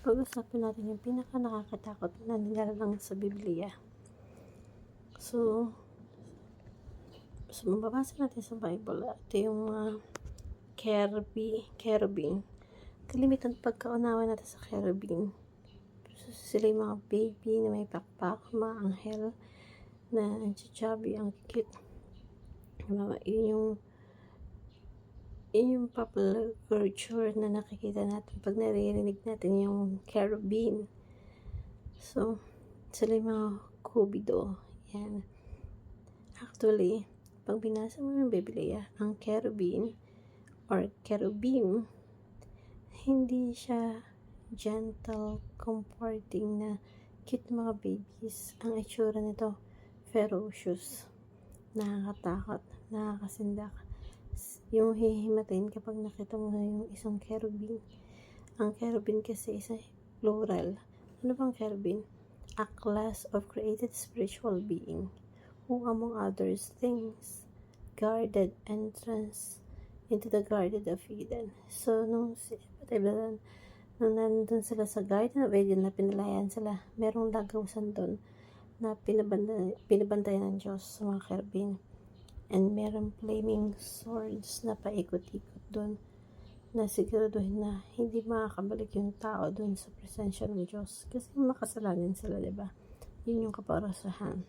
Pag-usapan natin yung pinaka nakakatakot na nilalang sa Biblia. So mababasa natin sa Bible, ito yung mga cherubim. Kalimitan pagkaunawa natin sa cherubim. So, sila yung mga baby na may pakpak, mga anghel na ang chichabi, ang cute. Yun yung popular culture na nakikita natin pag naririnig natin yung cherubim. So, sila yung mga kubido. Yan. Actually, pag binasa mo ng Biblia, ang cherubim or cherubim, hindi siya gentle, comforting na cute mga babies. Ang itsura nito, ferocious, nakakatakot, nakakasindak. Yung hihimatayin kapag nakita mo na yung isang cherubim. Ang cherubim kasi isa plural. Ano bang cherubim? A class of created spiritual being who among others things guarded entrance into the Garden of Eden. So, nung nandun sila sa Garden of Eden na pinalayan sila, merong lagawasan doon na pinabantayan ng Diyos sa mga cherubim. And merong flaming swords na paikot-ikot doon na siguraduhin na hindi makakabalik yung tao doon sa presensya ng Diyos. Kasi makasalanan sila, diba? Yun yung kaparasahan.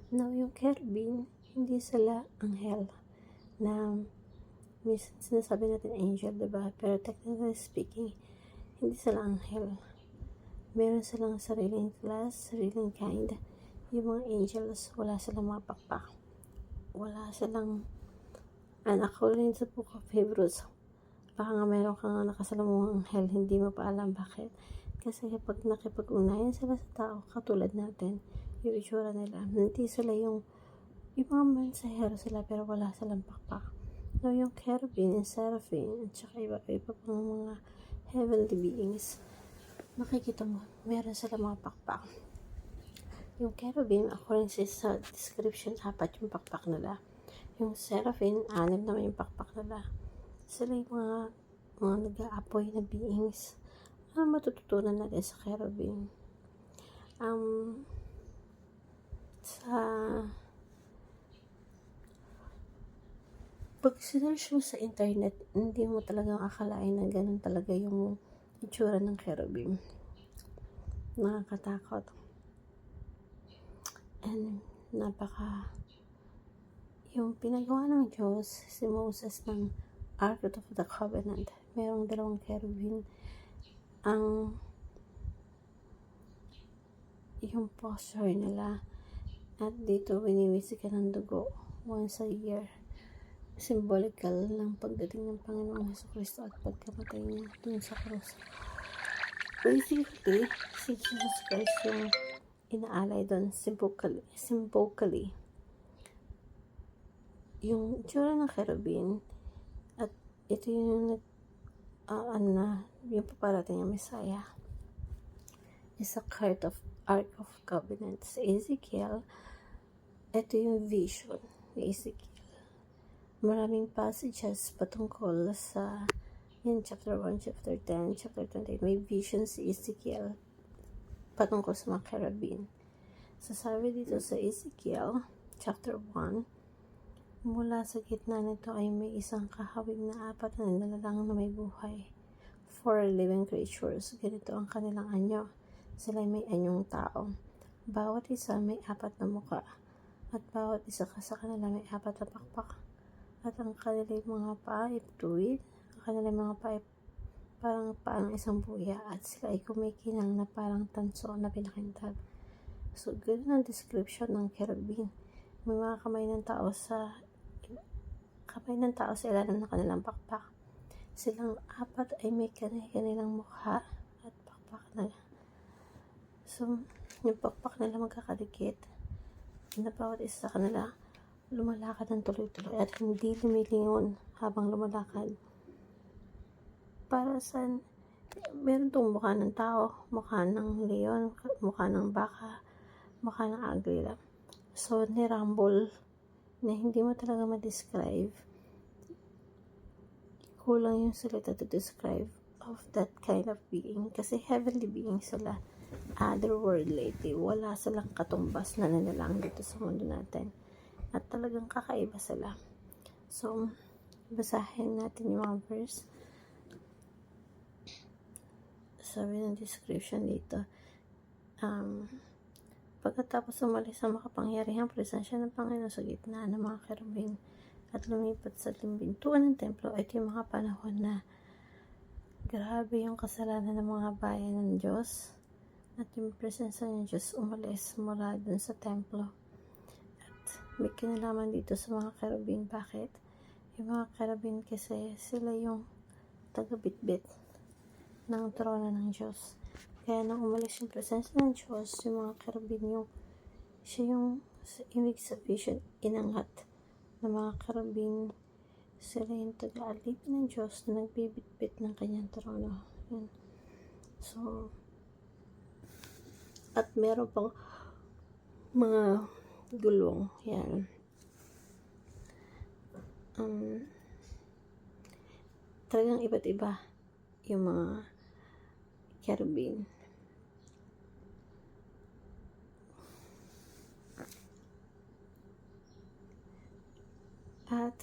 Now, yung cherubim, hindi sila anghel na sinasabi natin angel, diba? Pero technically speaking, hindi sila anghel. Meron silang sariling class, sariling kind. Yung mga angels, wala silang mga pakpak. Wala silang, and according sa Book of Hebrews, baka nga meron kang nakasalamang anghel, hindi mo pa alam bakit. Kasi kapag nakipag-unayan sila sa tao, katulad natin, yung itsura nila, hindi sila yung mga mensahero sila, pero wala silang pakpak. No, yung cherubim, yung seraphim, at saka iba pang mga heavenly beings, makikita mo, meron sila mga pakpak. Yung cherubim, according sa description, 4 yung pakpak nila. Yung seraphim, 6 naman yung pakpak nila. Sila yung mga nag-aapoy na beings. Ano matututunan natin sa cherubim? Pag sinearch mo sa internet, hindi mo talagang akalain na ganun talaga yung itsura ng cherubim. Nakakatakot. And yung pinagawa ng Diyos, si Moses ng Ark of the Covenant, merong 2 cherubim. Yung posture nila, at dito winiwisikan ng dugo once a year, symbolical ng pagdating ng Panginoong Jesucristo at pagkamatay niya dun sa krus. Basically, si Jesus Christ yung inaalay doon symbolically. Yung itsura ng cherubim, at ito yung yung paparating ng Messiah, is a Ark of Covenant. Sa Ezekiel, ito yung vision ni Ezekiel. Maraming passages patungkol sa chapter 1, chapter 10, chapter 20. May vision si Ezekiel patungkol sa mga cherubim. Sasabi dito sa Ezekiel chapter 1, mula sa gitna nito ay may isang kahawig na 4 na nilalang na may buhay. 4 living creatures. Ganito ang kanilang anyo. Sila may anyong tao. Bawat isa may 4 na muka. At bawat isa sa kanila may 4 na pakpak. At ang kanilang mga paa ay tuwid. Ang kanilang mga paa ay parang paa ng isang buya. At sila ay kumikinang na parang tanso na pinakintag. So, ganun ang description ng cherubim. May mga kamay ng tao sa ilalim ng kanilang pakpak. Silang 4 ay may kanilang mukha at pakpak na. So, yung pakpak nila magkakadikit na bawat isa sa kanila lumalakad ng tuloy-tuloy at hindi lumilingon habang lumalakad. Para saan? Meron tong mukha ng tao, mukha ng leon, mukha ng baka, mukha ng agila. So, nirambol na hindi mo talaga ma-describe. Kulang yung salita to describe of that kind of being. Kasi heavenly being sila. Otherworldly. Wala silang katumbas na nilalang dito sa mundo natin. At talagang kakaiba sila. So, basahin natin yung mga verse. Sabi ng description dito, pagkatapos umalis sa makapangyarihang presensya ng Panginoon sa gitna ng mga kerubin at lumipat sa pintuan ng templo, ito yung mga panahon na grabe yung kasalanan ng mga bayan ng Diyos at yung presensya ng Diyos umalis mula dun sa templo. At may kinalaman dito sa mga kerubin. Bakit? Yung mga kerubin kasi sila yung taga-bitbit ng trono ng Diyos. Kaya nang umalis yung presensya ng Diyos, yung mga kerubin siya yung ibig sabihin inangat ng mga kerubin. Sila yung taga-alipin ng Diyos na nagbibitbit ng kanyang trono. Yan. So, at meron pang mga gulong. Yan. Talagang iba't iba yung mga kerubin. At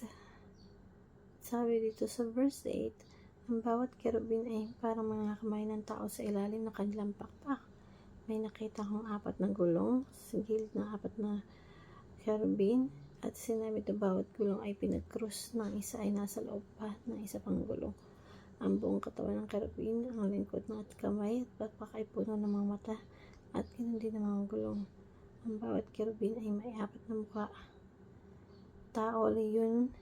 sabi dito sa verse 8, ang bawat kerubin ay parang mga kamay ng tao sa ilalim ng kanilang pakpak. May nakita akong 4 na gulong sa gilid ng 4 na kerubin, at sinabi na bawat gulong ay pinag-cross, ng isa ay nasa loob pa ng isa pang gulong. Ang buong katawan ng kerubin, ang lingkod ng at kamay at pakpak ay puno ng mga mata, at ganoon din ang mga gulong. Ang bawat kerubin ay may 4 na mukha. Tao, leyon,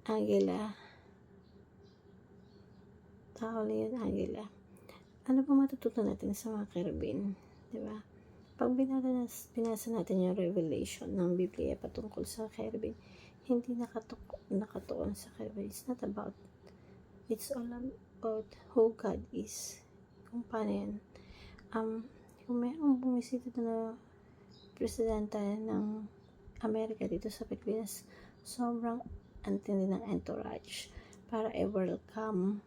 agila. Tao, leyon, agila. Ano ba matutunan natin sa mga kerubin? Diba? Pag binasa natin yung Revelation ng Biblia patungkol sa kerubin, hindi nakatuon sa kerubin. It's all about who God is. Kung paano yan. Kung mayroong bumisita na presidente ng Amerika dito sa Pilipinas, sobrang antindi ng entourage para i-welcome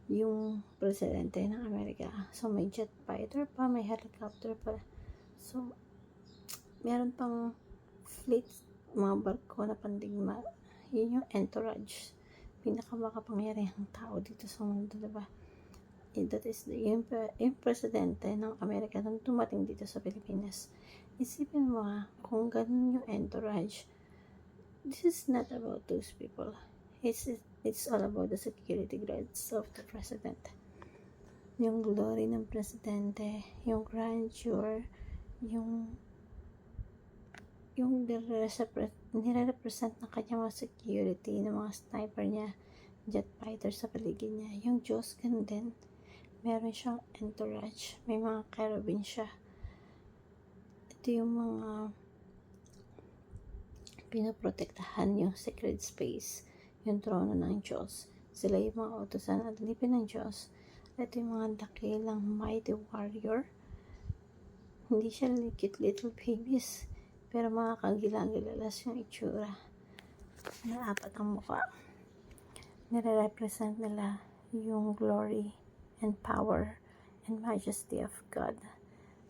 yung presidente ng Amerika. So, may jet fighter pa, may helicopter pa. So, meron pang fleet, mga barko na pandigma. Yun yung entourage. Pinakamakapangyarihang tao dito sa mundo, diba? That is yung presidente ng Amerika nung dumating dito sa Pilipinas. Isipin mo kung ganun yung entourage, this is not about those people. It's all about the security guards of the president. Yung glory ng presidente, yung grandeur, yung nire-represent ng kanyang mga security, ng mga sniper niya, jet fighter sa paligid niya. Yung Diyos, ganun din. Meron siyang entourage. May mga kerubin siya. Ito yung mga pinoprotektahan yung sacred space, yung trono ng Diyos. Sila yung mga utusan at alipin ng Diyos. Ito yung mga dakilang mighty warrior. Hindi siya cute little babies, pero mga kagilang-gilalas yung itsura na 4 ang mukha. Nire-represent nila yung glory and power and majesty of God.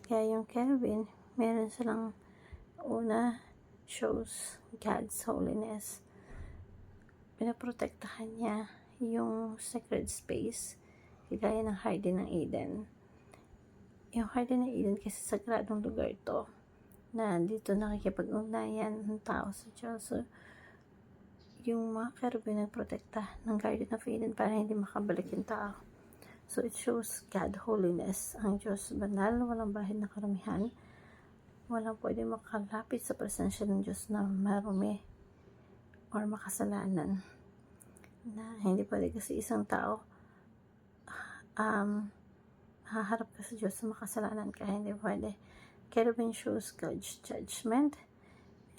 Kaya yung kerubin, meron silang una, shows God's holiness. Pinaprotektahan niya yung sacred space, kagaya ng Garden ng Eden. Yung Garden ng Eden kasi sagradong lugar to, na dito nakikipag-ugnayan ng tao sa Diyos. So, yung mga kerubin nagprotekta ng Garden of Eden para hindi makabalik yung tao. So, it shows God holiness. Ang Diyos banal, walang bahid na karamihan. Walang pwede makalapit sa presensya ng Diyos na marumi or makasalanan. Na hindi pwede kasi isang tao haharap ka sa Diyos na makasalanan ka. Hindi pwede. Kerubin shows God's judgment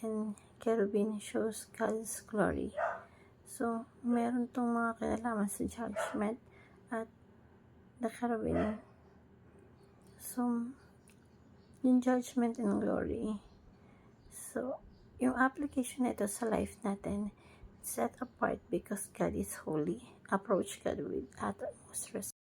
and kerubin shows God's glory. So, meron tong mga kinalaman sa judgment at the kerubin. So, yung judgment and glory. So, yung application nito sa life natin, set apart because God is holy. approach God with utmost respect.